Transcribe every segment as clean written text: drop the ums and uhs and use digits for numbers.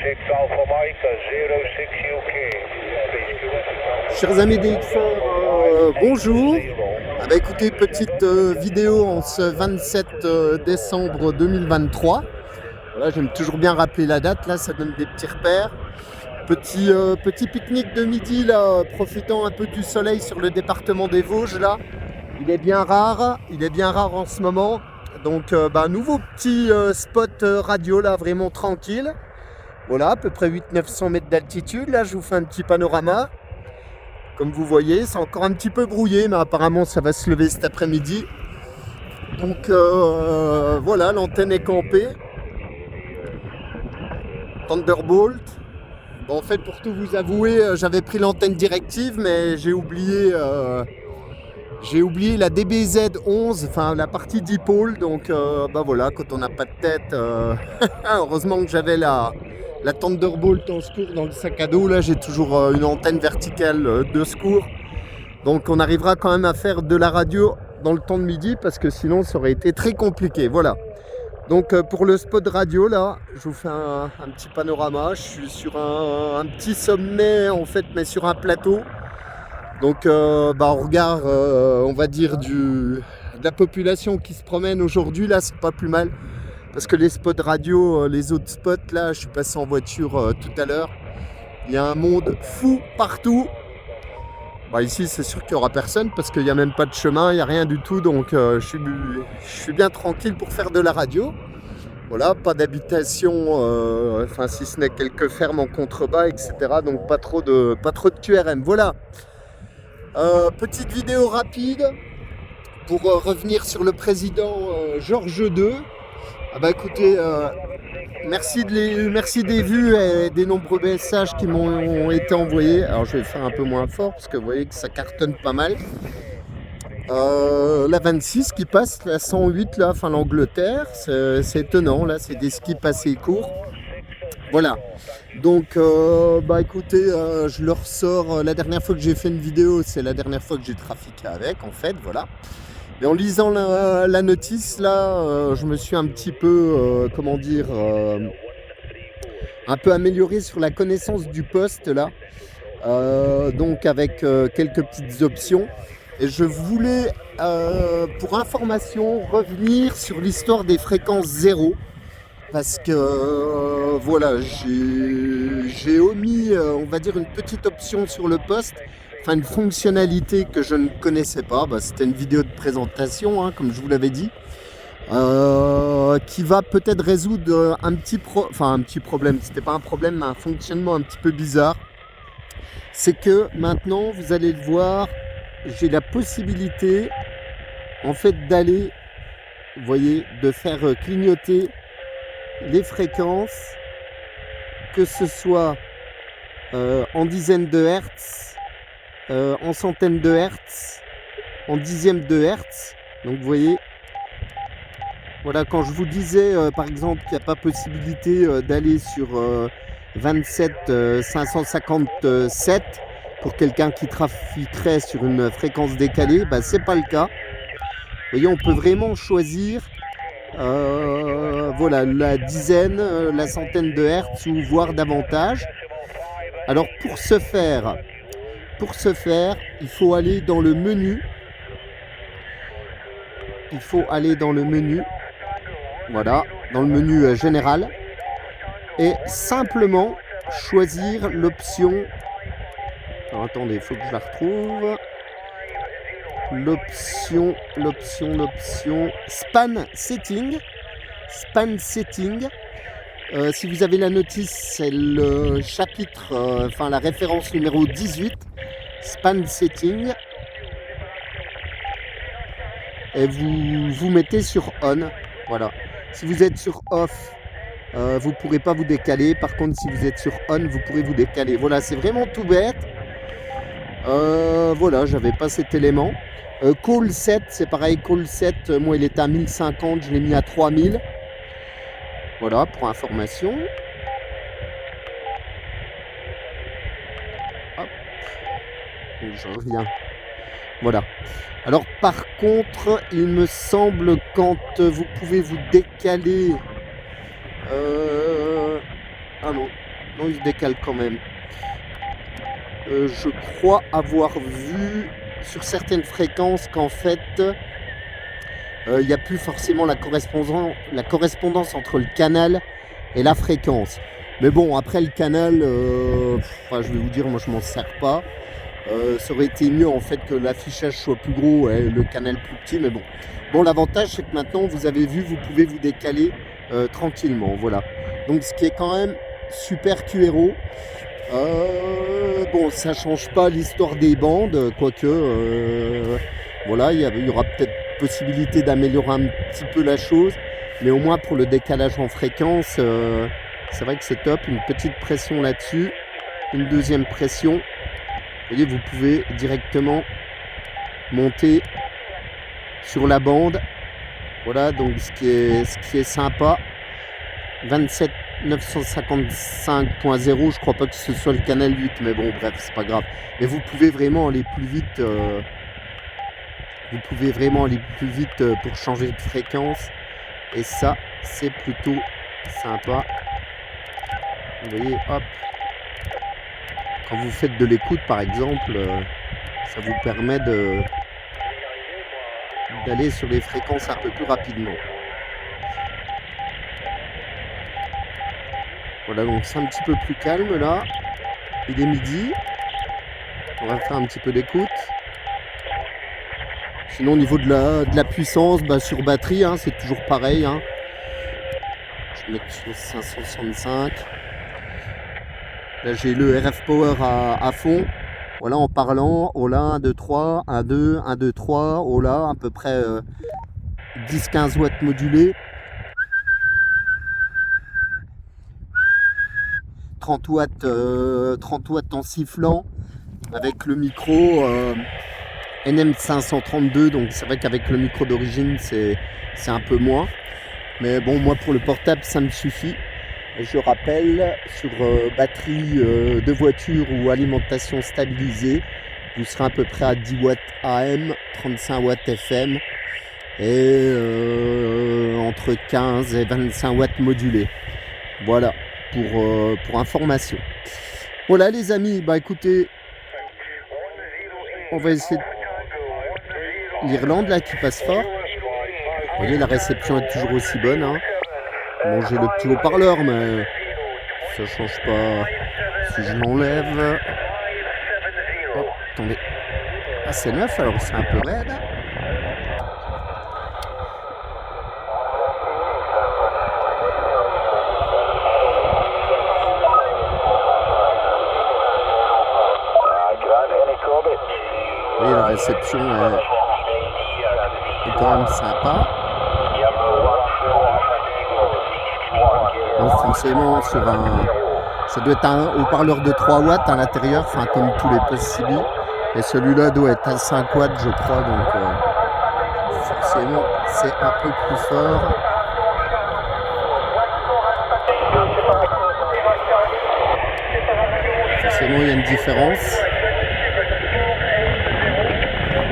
06 Alpha Mike, 06 UK. Chers amis DXR, bonjour. Ah bah écoutez, petite vidéo en ce 27 décembre 2023. Voilà, j'aime toujours bien rappeler la date, là ça donne des petits repères. Petit pique-nique de midi, là, profitant un peu du soleil sur le département des Vosges, là. Il est bien rare en ce moment. Donc nouveau petit spot radio, là, vraiment tranquille. Voilà, à peu près 800-900 mètres d'altitude. Là, je vous fais un petit panorama. Comme vous voyez, c'est encore un petit peu brouillé, mais apparemment, ça va se lever cet après-midi. Donc, voilà, l'antenne est campée. Thunderbolt. Bon, en fait, pour tout vous avouer, j'avais pris l'antenne directive, mais j'ai oublié la DBZ11, enfin la partie dipôle. Donc, voilà, quand on n'a pas de tête, heureusement que j'avais la Thunderbolt en secours dans le sac à dos. Là, j'ai toujours une antenne verticale de secours. Donc, on arrivera quand même à faire de la radio dans le temps de midi parce que sinon, ça aurait été très compliqué. Voilà. Donc, pour le spot radio, là, je vous fais un petit panorama. Je suis sur un petit sommet, en fait, mais sur un plateau. Donc, au regard, on va dire, de la population qui se promène aujourd'hui, là, c'est pas plus mal. Parce que les spots radio, les autres spots, là, je suis passé en voiture tout à l'heure. Il y a un monde fou partout. Ici, c'est sûr qu'il n'y aura personne parce qu'il n'y a même pas de chemin, il n'y a rien du tout. Donc, je suis bien tranquille pour faire de la radio. Voilà, pas d'habitation, si ce n'est quelques fermes en contrebas, etc. Donc, pas trop de QRM. Voilà. Petite vidéo rapide pour revenir sur le président Georges II. Écoutez, merci des vues et des nombreux messages qui m'ont été envoyés. Alors je vais faire un peu moins fort parce que vous voyez que ça cartonne pas mal. La 26 qui passe, la 108 là, enfin l'Angleterre, c'est étonnant là, c'est des skips assez courts. Voilà. Donc écoutez, je leur sors. La dernière fois que j'ai fait une vidéo, c'est la dernière fois que j'ai trafiqué avec, en fait, voilà. Et en lisant la notice, là, je me suis un petit peu, un peu amélioré sur la connaissance du poste, là. Donc avec quelques petites options. Et je voulais, pour information, revenir sur l'histoire des fréquences zéro. Parce que, voilà, j'ai omis, on va dire, une petite option sur le poste. Enfin, une fonctionnalité que je ne connaissais pas. C'était une vidéo de présentation, hein, comme je vous l'avais dit, qui va peut-être résoudre un petit problème. C'était pas un problème, mais un fonctionnement un petit peu bizarre. C'est que maintenant, vous allez le voir, j'ai la possibilité, en fait, d'aller, vous voyez, de faire clignoter les fréquences, que ce soit en dizaines de hertz, en centaines de hertz, en dixièmes de hertz. Donc vous voyez, voilà, quand je vous disais par exemple qu'il n'y a pas possibilité d'aller sur 27 557 pour quelqu'un qui trafiquerait sur une fréquence décalée, c'est pas le cas. Vous voyez, on peut vraiment choisir voilà, la dizaine, la centaine de hertz ou voire davantage. Alors pour ce faire, il faut aller dans le menu. Voilà, dans le menu général. Et simplement choisir l'option. Alors attendez, il faut que je la retrouve. L'option Span Setting. Si vous avez la notice, c'est le chapitre, la référence numéro 18, Span Setting. Et vous mettez sur On. Voilà. Si vous êtes sur Off, vous ne pourrez pas vous décaler. Par contre, si vous êtes sur On, vous pourrez vous décaler. Voilà, c'est vraiment tout bête. Voilà, j'avais pas cet élément. Call 7, c'est pareil. Call 7, moi, il était à 1050, je l'ai mis à 3000. Voilà, pour information. Hop. Donc, je reviens. Voilà. Alors, par contre, il me semble quand vous pouvez vous décaler... Ah non. Non, il se décale quand même. Je crois avoir vu sur certaines fréquences qu'en fait, il n'y a plus forcément la correspondance entre le canal et la fréquence. Mais bon, après le canal, je vais vous dire, moi je m'en sers pas. Ça aurait été mieux en fait que l'affichage soit plus gros et le canal plus petit, mais bon. Bon, l'avantage c'est que maintenant, vous avez vu, vous pouvez vous décaler tranquillement, voilà. Donc ce qui est quand même super QRO. Bon, ça change pas l'histoire des bandes, quoique, voilà, il y aura peut-être possibilité d'améliorer un petit peu la chose, mais au moins pour le décalage en fréquence, c'est vrai que c'est top. Une petite pression là-dessus, une deuxième pression. Vous voyez, vous pouvez directement monter sur la bande. Voilà, donc ce qui est sympa. 27 955.0, je crois pas que ce soit le canal 8, mais bon, bref, c'est pas grave. Mais vous pouvez vraiment aller plus vite. Pour changer de fréquence. Et ça, c'est plutôt sympa. Vous voyez, hop. Quand vous faites de l'écoute, par exemple, ça vous permet d'aller sur les fréquences un peu plus rapidement. Voilà, donc c'est un petit peu plus calme là. Il est midi. On va faire un petit peu d'écoute. Sinon, au niveau de la puissance, sur batterie, hein, c'est toujours pareil. Hein. Je vais mettre sur 565. Là, j'ai le RF Power à fond. Voilà, en parlant. Oh là, 1, 2, 3, 1, 2, 1, 2, 3. Oh là, à peu près 10-15 watts modulés. 30 watts en sifflant. Avec le micro NM532. Donc, c'est vrai qu'avec le micro d'origine, c'est un peu moins. Mais bon, moi, pour le portable, ça me suffit. Je rappelle, sur batterie de voiture ou alimentation stabilisée, vous serez à peu près à 10 watts AM, 35 watts FM et entre 15 et 25 watts modulés. Voilà, pour information. Voilà les amis, écoutez, on va essayer l'Irlande là qui passe fort. Vous voyez, la réception est toujours aussi bonne. Hein. Bon, j'ai le petit haut-parleur, mais ça change pas si je l'enlève. Oh, attendez. Ah, c'est neuf, alors c'est un peu raide. Vous voyez, la réception est quand même sympa. Donc forcément ça doit être un haut-parleur de 3 watts à l'intérieur, enfin comme tous les Possibly. Et celui-là doit être à 5 watts je crois, donc forcément c'est un peu plus fort. Forcément il y a une différence.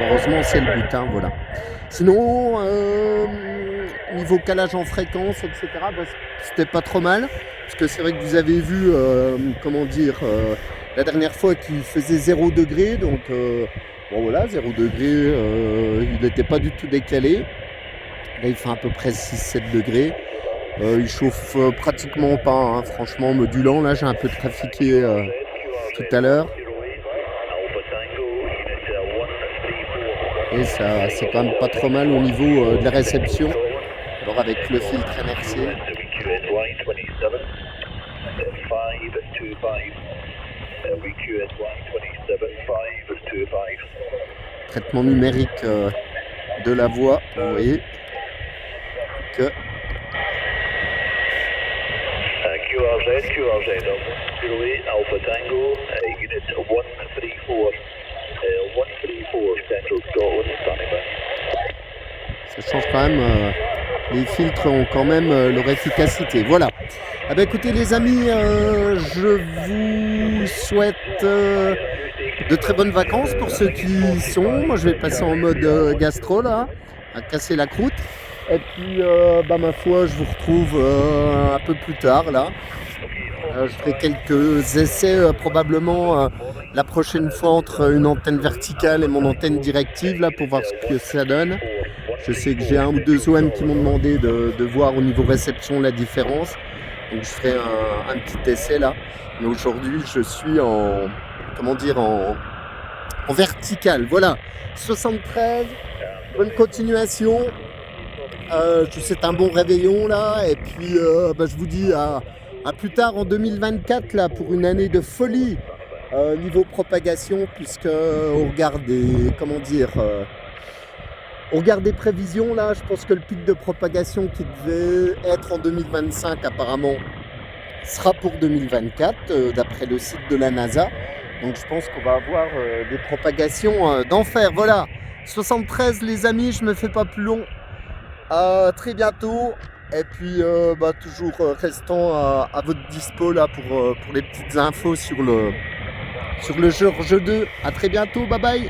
Heureusement c'est le but, hein, voilà. Sinon niveau calage en fréquence, etc., c'était pas trop mal. Parce que c'est vrai que vous avez vu, la dernière fois qu'il faisait 0 degré. Donc, bon voilà, 0 degré, il n'était pas du tout décalé. Là, il fait à peu près 6-7 degrés. Il chauffe pratiquement pas, hein, franchement, modulant. Là, j'ai un peu trafiqué tout à l'heure. Et ça, c'est quand même pas trop mal au niveau de la réception. Alors avec le filtre NRC. Traitement numérique de la voix, vous voyez que QRZ, Alpha Tango, unit 134, 134 Central Scotland, standing by. Ça change quand même, les filtres ont quand même leur efficacité. Voilà. Ah bah écoutez les amis, je vous souhaite de très bonnes vacances pour ceux qui y sont. Moi je vais passer en mode gastro là, à casser la croûte. Et puis ma foi je vous retrouve un peu plus tard là. Je ferai quelques essais probablement la prochaine fois entre une antenne verticale et mon antenne directive là pour voir ce que ça donne. Je sais que j'ai un ou deux OM qui m'ont demandé de voir au niveau réception la différence. Donc je ferai un petit essai là. Mais aujourd'hui je suis en vertical. Voilà, 73, bonne continuation. Je sais, c'est un bon réveillon là. Et puis je vous dis à plus tard en 2024 là pour une année de folie niveau propagation, puisque on regarde des prévisions là. Je pense que le pic de propagation qui devait être en 2025 apparemment sera pour 2024 d'après le site de la NASA. Donc je pense qu'on va avoir des propagations d'enfer. Voilà, 73 les amis, je me fais pas plus long. À très bientôt. Et puis toujours restant à votre dispo là pour les petites infos sur le jeu 2. À très bientôt, bye bye.